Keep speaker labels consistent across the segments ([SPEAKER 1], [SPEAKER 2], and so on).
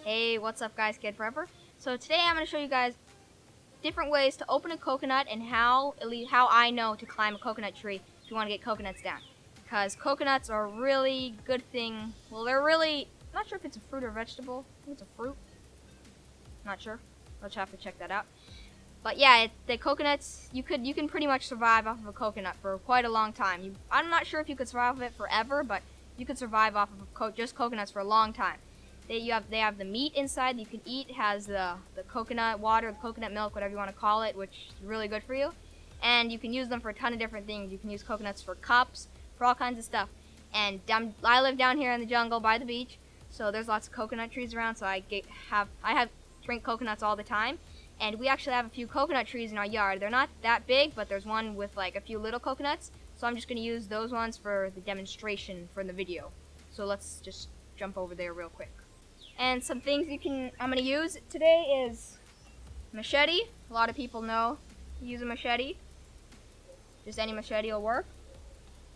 [SPEAKER 1] Hey, what's up guys, Kid Forever. So today I'm going to show you guys different ways to open a coconut and how I know to climb a coconut tree if you want to get coconuts down. Because coconuts are a really good thing. Well, they're really, not sure if it's a fruit or vegetable. I think it's a fruit. Not sure. I'll have to check that out. But yeah, the coconuts, you can pretty much survive off of a coconut for quite a long time. I'm not sure if you could survive it forever, but you could survive off of just coconuts for a long time. They have the meat inside that you can eat. It has the coconut water, the coconut milk, whatever you want to call it, which is really good for you. And you can use them for a ton of different things. You can use coconuts for cups, for all kinds of stuff. And I live down here in the jungle by the beach, so there's lots of coconut trees around. So I drink coconuts all the time. And we actually have a few coconut trees in our yard. They're not that big, but there's one with like a few little coconuts. So I'm just going to use those ones for the demonstration for the video. So let's just jump over there real quick. And some things I'm going to use today is machete. A lot of people know to use a machete. Just any machete will work.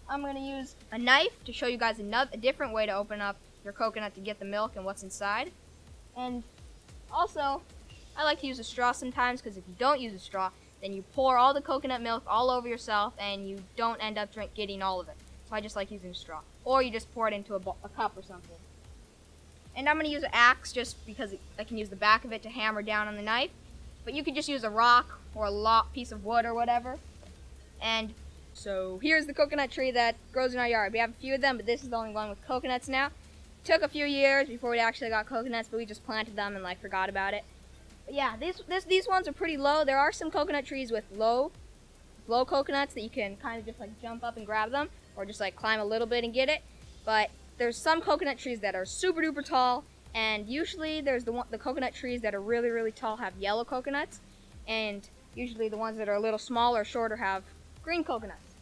[SPEAKER 1] I'm going to use a knife to show you guys a different way to open up your coconut to get the milk and what's inside. And also, I like to use a straw sometimes, because if you don't use a straw, then you pour all the coconut milk all over yourself and you don't end up getting all of it. So I just like using a straw. Or you just pour it into a cup or something. And I'm going to use an axe just because I can use the back of it to hammer down on the knife. But you could just use a rock or a piece of wood or whatever. And so here's the coconut tree that grows in our yard. We have a few of them, but this is the only one with coconuts now. It took a few years before we actually got coconuts, but we just planted them and forgot about it. But yeah, these ones are pretty low. There are some coconut trees with low coconuts that you can kind of just jump up and grab them, or just climb a little bit and get it. But there's some coconut trees that are super duper tall, and usually there's the coconut trees that are really, really tall have yellow coconuts, and usually the ones that are a little smaller or shorter have green coconuts.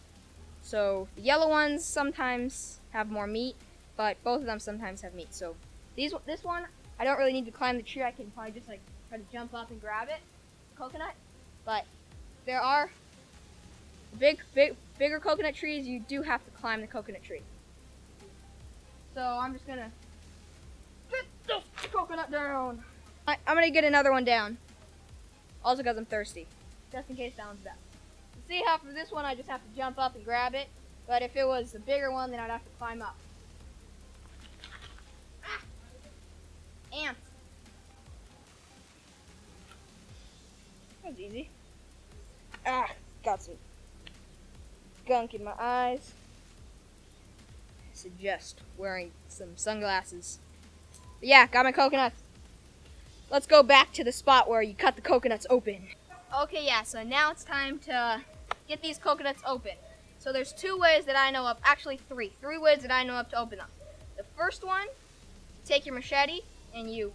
[SPEAKER 1] So the yellow ones sometimes have more meat, but both of them sometimes have meat. So this one, I don't really need to climb the tree. I can probably just try to jump up and grab it, coconut. But there are bigger coconut trees. You do have to climb the coconut tree. So I'm just gonna get the coconut down. I'm gonna get another one down. Also because I'm thirsty, just in case that one's down. See how for this one I just have to jump up and grab it, but if it was a bigger one, then I'd have to climb up. Ants. That was easy. Got some gunk in my eyes. I suggest wearing some sunglasses. But yeah, got my coconuts. Let's go back to the spot where you cut the coconuts open. Okay, yeah, so now it's time to get these coconuts open. So there's two ways that I know of, actually three ways that I know of to open them. The first one, take your machete and you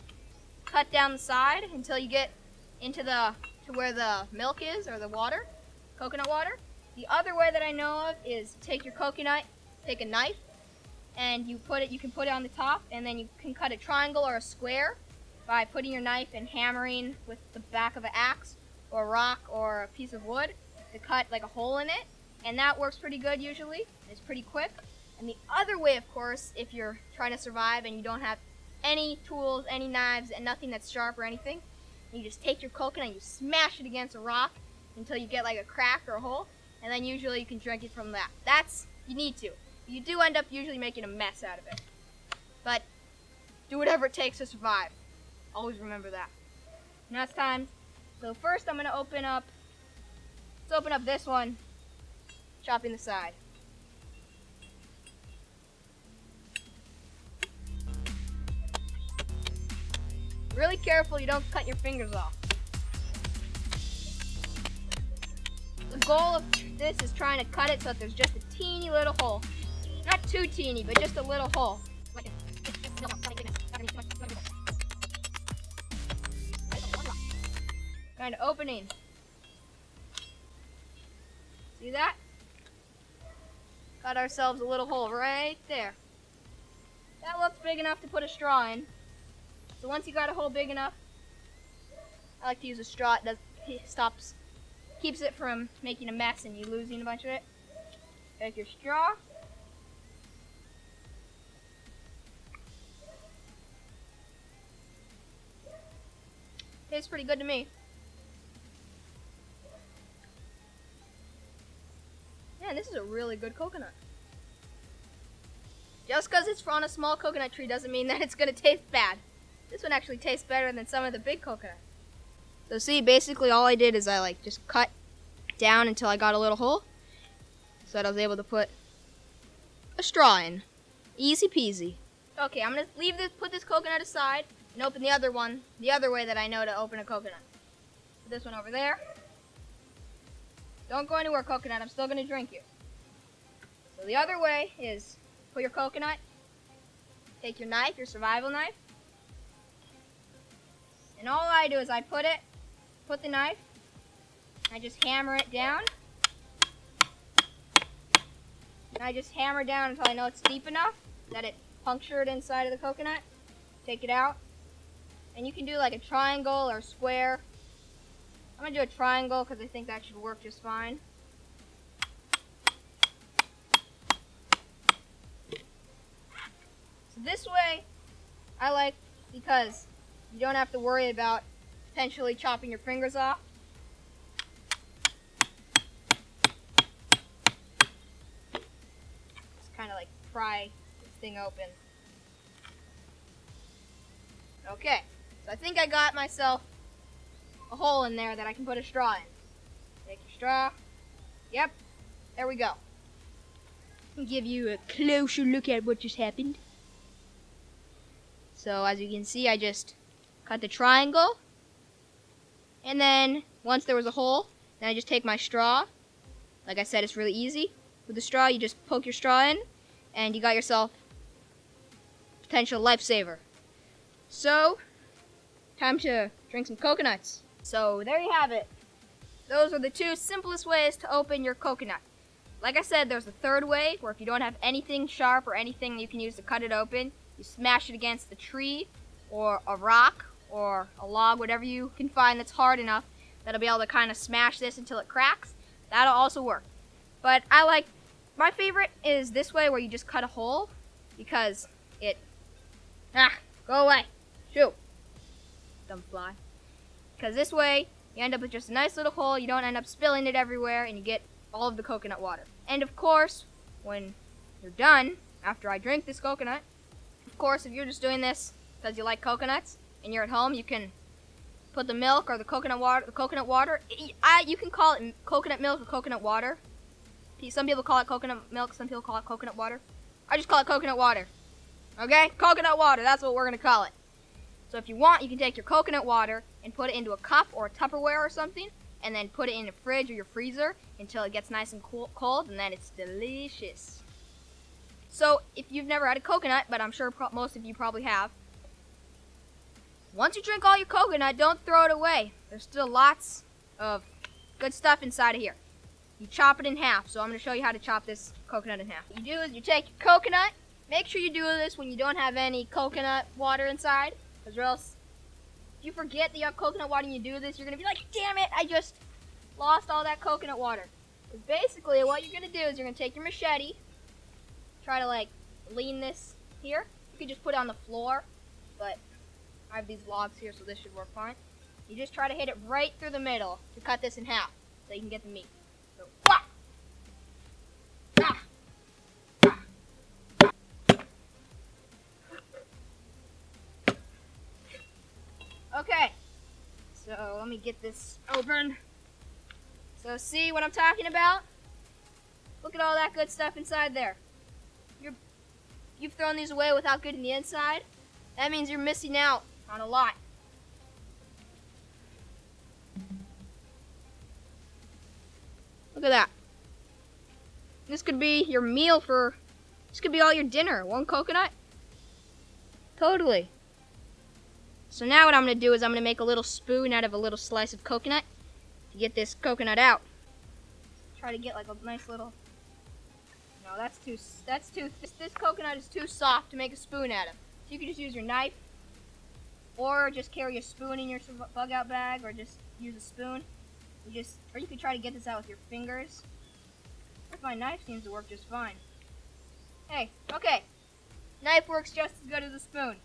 [SPEAKER 1] cut down the side until you get to where the milk is, or the water, coconut water. The other way that I know of is take your coconut, take a knife, and you can put it on the top, and then you can cut a triangle or a square by putting your knife and hammering with the back of an axe or a rock or a piece of wood to cut a hole in it, and that works pretty good usually. It's pretty quick. And the other way, of course, if you're trying to survive and you don't have any tools, any knives, and nothing that's sharp or anything, you just take your coconut and you smash it against a rock until you get a crack or a hole, and then usually you can drink it from that. You need to. You do end up usually making a mess out of it. But do whatever it takes to survive. Always remember that. Now it's time. So first I'm going to open up this one, chopping the side. Really careful you don't cut your fingers off. The goal of this is trying to cut it so that there's just a teeny little hole. Not too teeny, but just a little hole. Kind of opening. See that? Got ourselves a little hole right there. That looks big enough to put a straw in. So once you got a hole big enough, I like to use a straw. Keeps it from making a mess and you losing a bunch of it. Take your straw. Tastes pretty good to me. Man, this is a really good coconut. Just because it's on a small coconut tree doesn't mean that it's going to taste bad. This one actually tastes better than some of the big coconuts. So see, basically all I did is I just cut down until I got a little hole, so that I was able to put a straw in. Easy peasy. Okay, I'm going to put this coconut aside and open the other one, the other way that I know to open a coconut. Put this one over there. Don't go anywhere, coconut. I'm still going to drink you. So the other way is put your coconut, take your knife, your survival knife, and all I do is I put the knife, I just hammer it down. And I just hammer down until I know it's deep enough that it punctured inside of the coconut. Take it out. And you can do like a triangle or a square. I'm going to do a triangle because I think that should work just fine. So this way, I like because you don't have to worry about potentially chopping your fingers off. Just kind of like pry this thing open. Okay, so I think I got myself a hole in there that I can put a straw in. Take your straw. Yep, there we go. I'll give you a closer look at what just happened. So as you can see, I just cut the triangle. And then once there was a hole, then I just take my straw. Like I said, it's really easy. With the straw, you just poke your straw in, and you got yourself a potential lifesaver. So, time to drink some coconuts. So there you have it. Those are the two simplest ways to open your coconut. Like I said, there's a third way, where if you don't have anything sharp or anything you can use to cut it open, you smash it against the tree, or a rock, or a log, whatever you can find that's hard enough that'll be able to kind of smash this until it cracks. That'll also work. But my favorite is this way where you just cut a hole because it, go away, shoot, dumb fly. Because this way you end up with just a nice little hole, you don't end up spilling it everywhere, and you get all of the coconut water. And of course, when you're done, after I drink this coconut, of course, if you're just doing this because you like coconuts, and you're at home, you can put the milk or the coconut water. You can call it coconut milk or coconut water. Some people call it coconut milk, some people call it coconut water. I just call it coconut water. Okay? Coconut water, that's what we're going to call it. So if you want, you can take your coconut water and put it into a cup or a Tupperware or something, and then put it in the fridge or your freezer until it gets nice and cold, and then it's delicious. So if you've never had a coconut, but I'm sure most of you probably have, once you drink all your coconut, don't throw it away. There's still lots of good stuff inside of here. You chop it in half, so I'm going to show you how to chop this coconut in half. What you do is you take your coconut. Make sure you do this when you don't have any coconut water inside, because or else if you forget that you have coconut water and you do this, you're going to be like, damn it, I just lost all that coconut water. Because basically what you're going to do is you're going to take your machete, try to lean this here. You can just put it on the floor, but I have these logs here, so this should work fine. You just try to hit it right through the middle to cut this in half so you can get the meat. So, wah! Ah! Okay, so let me get this open. So see what I'm talking about? Look at all that good stuff inside there. You've thrown these away without getting the inside. That means you're missing out on a lot. Look at that. This could be your meal this could be all your dinner. One coconut? Totally. So now what I'm going to do is I'm going to make a little spoon out of a little slice of coconut to get this coconut out. Try to get a nice little... No, this coconut is too soft to make a spoon out of. So you can just use your knife, or just carry a spoon in your bug out bag, or just use a spoon. Or you could try to get this out with your fingers. My knife seems to work just fine. Hey, okay. Knife works just as good as a spoon.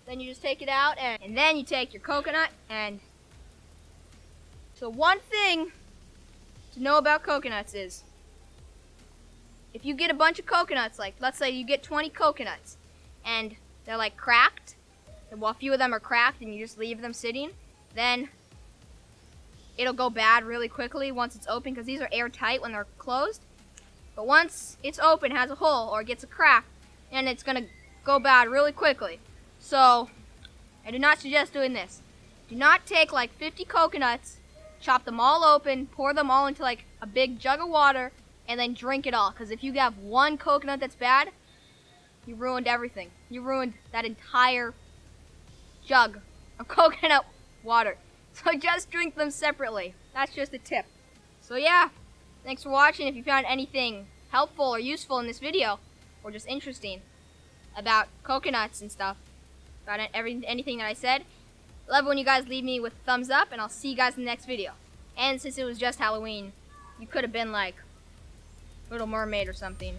[SPEAKER 1] Then you just take it out, and then you take your coconut. And so one thing to know about coconuts is, if you get a bunch of coconuts, like let's say you get 20 coconuts, and they're like cracked, and well, a few of them are cracked, and you just leave them sitting, then it'll go bad really quickly once it's open, because these are airtight when they're closed. But once it's open, has a hole, or it gets a crack, and it's gonna go bad really quickly. So I do not suggest doing this. Do not take like 50 coconuts, chop them all open, pour them all into like a big jug of water, and then drink it all. Because if you have one coconut that's bad, you ruined everything. You ruined that entire jug of coconut water. So just drink them separately. That's just a tip. So yeah, thanks for watching. If you found anything helpful or useful in this video, or just interesting about coconuts and stuff, about anything that I said, I love when you guys leave me with a thumbs up, and I'll see you guys in the next video. And since it was just Halloween, you could have been like Little Mermaid or something.